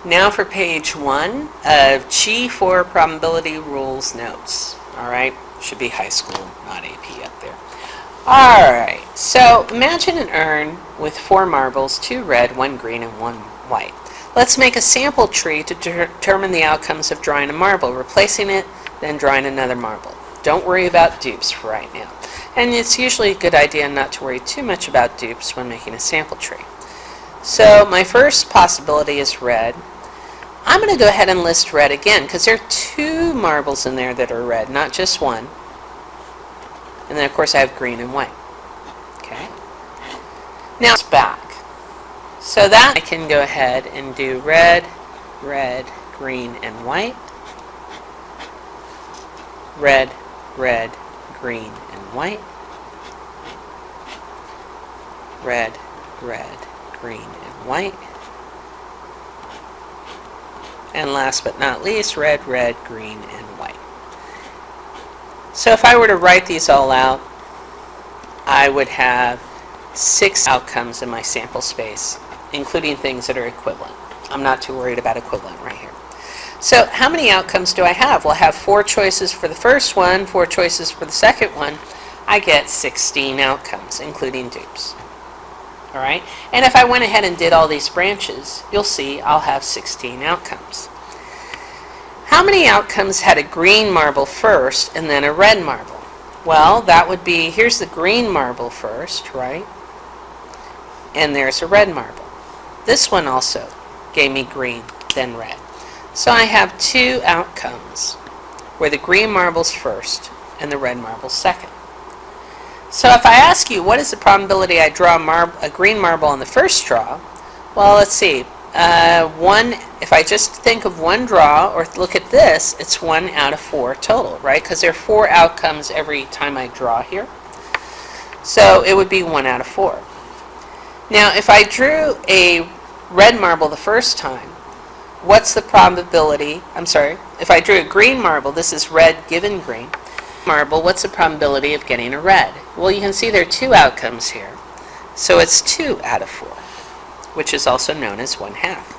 Now for page 1 of G4 Probability Rules Notes. Alright, should be high school, not AP up there. Alright, so imagine an urn with 4 marbles, 2 red, 1 green, and 1 white. Let's make a sample tree to determine the outcomes of drawing a marble, replacing it, then drawing another marble. Don't worry about dupes for right now. And it's usually a good idea not to worry too much about dupes when making a sample tree. So my first possibility is red. I'm going to go ahead and list red again because there are 2 marbles in there that are red, not just 1. And then of course I have green and white. Okay. Now it's back. So that I can go ahead and do red, red, green, and white. Red, red, green, and white. Red, red, green, and white. And last but not least, red, red, green, and white. So if I were to write these all out, I would have 6 outcomes in my sample space, including things that are equivalent. I'm not too worried about equivalent right here. So how many outcomes do I have? Well, I have 4 choices for the first one, 4 choices for the second one. I get 16 outcomes, including dupes. All right? And if I went ahead and did all these branches, you'll see I'll have 16 outcomes. How many outcomes had a green marble first and then a red marble? Well, that would be, here's the green marble first, right? And there's a red marble. This one also gave me green, then red. So I have 2 outcomes where the green marble's first and the red marble's second. So if I ask you, what is the probability I draw a green marble on the first draw? Well, let's see. If I just think of one draw, or look at this, it's 1 out of 4 total, right? Because there are 4 outcomes every time I draw here. So it would be 1 out of 4. Now, if I drew a red marble the first time, what's the probability? If I drew a green marble, this is red given green. Marble, what's the probability of getting a red? Well, you can see there are 2 outcomes here. So it's 2 out of 4, which is also known as 1/2.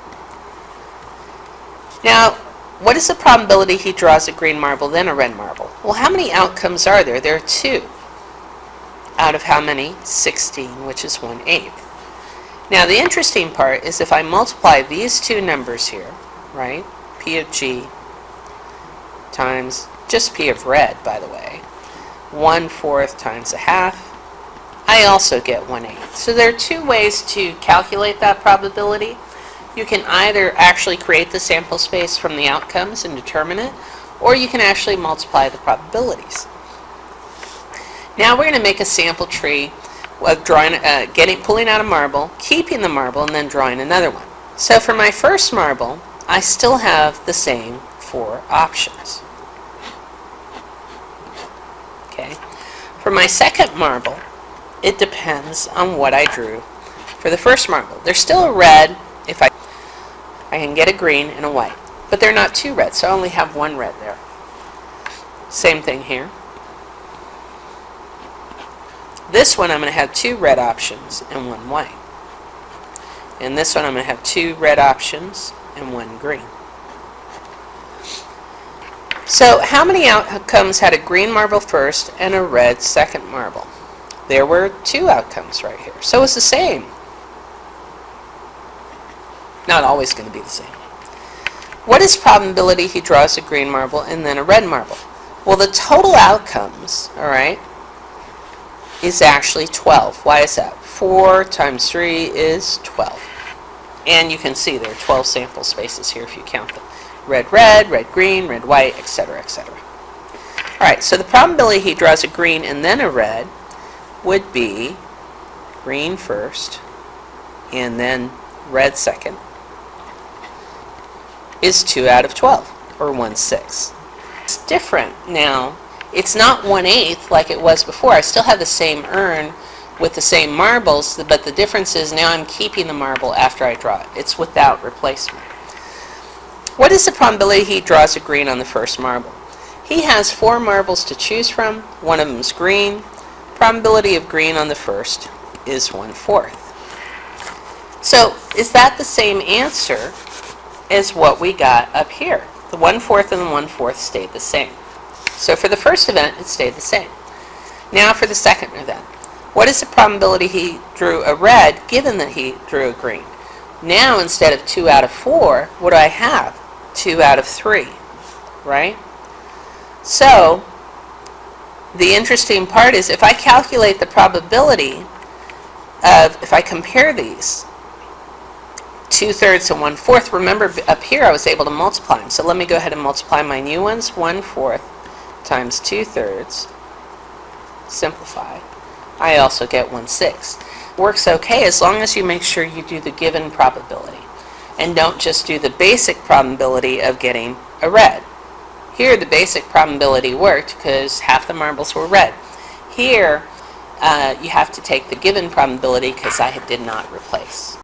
Now, what is the probability he draws a green marble then a red marble? Well, how many outcomes are there? There are 2. Out of how many? 16, which is 1/8. Now, the interesting part is if I multiply these 2 numbers here, right, P of G times just P of red, by the way, 1/4 times 1/2, I also get 1/8. So there are 2 ways to calculate that probability. You can either actually create the sample space from the outcomes and determine it, or you can actually multiply the probabilities. Now we're going to make a sample tree of drawing, pulling out a marble, keeping the marble, and then drawing another one. So for my first marble, I still have the same 4 options. Okay. For my second marble, it depends on what I drew for the first marble. There's still a red if I can get a green and a white, but they're not 2 reds, so I only have 1 red there. Same thing here. This one I'm going to have 2 red options and 1 white. And this one I'm going to have 2 red options and 1 green. So how many outcomes had a green marble first and a red second marble? There were 2 outcomes right here. So it's the same. Not always going to be the same. What is probability he draws a green marble and then a red marble? Well, the total outcomes, all right, is actually 12. Why is that? 4 times 3 is 12. And you can see there are 12 sample spaces here if you count them. Red, red, red, green, red, white, etc., etc. All right, so the probability he draws a green and then a red would be green first and then red second is 2 out of 12, or 1/6. It's different now. It's not 1/8 like it was before. I still have the same urn with the same marbles, but the difference is now I'm keeping the marble after I draw it. It's without replacement. What is the probability he draws a green on the first marble? He has 4 marbles to choose from. One of them is green. Probability of green on the first is 1/4. So is that the same answer is what we got up here. The 1/4 and the 1/4 stayed the same. So for the first event, it stayed the same. Now for the second event. What is the probability he drew a red given that he drew a green? Now instead of 2 out of 4, what do I have? 2 out of 3, right? So the interesting part is if I calculate the probability of, if I compare these, 2/3 and 1/4, remember up here I was able to multiply them. So let me go ahead and multiply my new ones. 1/4 times 2/3, simplify. I also get 1/6. Works okay as long as you make sure you do the given probability and don't just do the basic probability of getting a red. Here the basic probability worked because half the marbles were red. Here you have to take the given probability because I did not replace.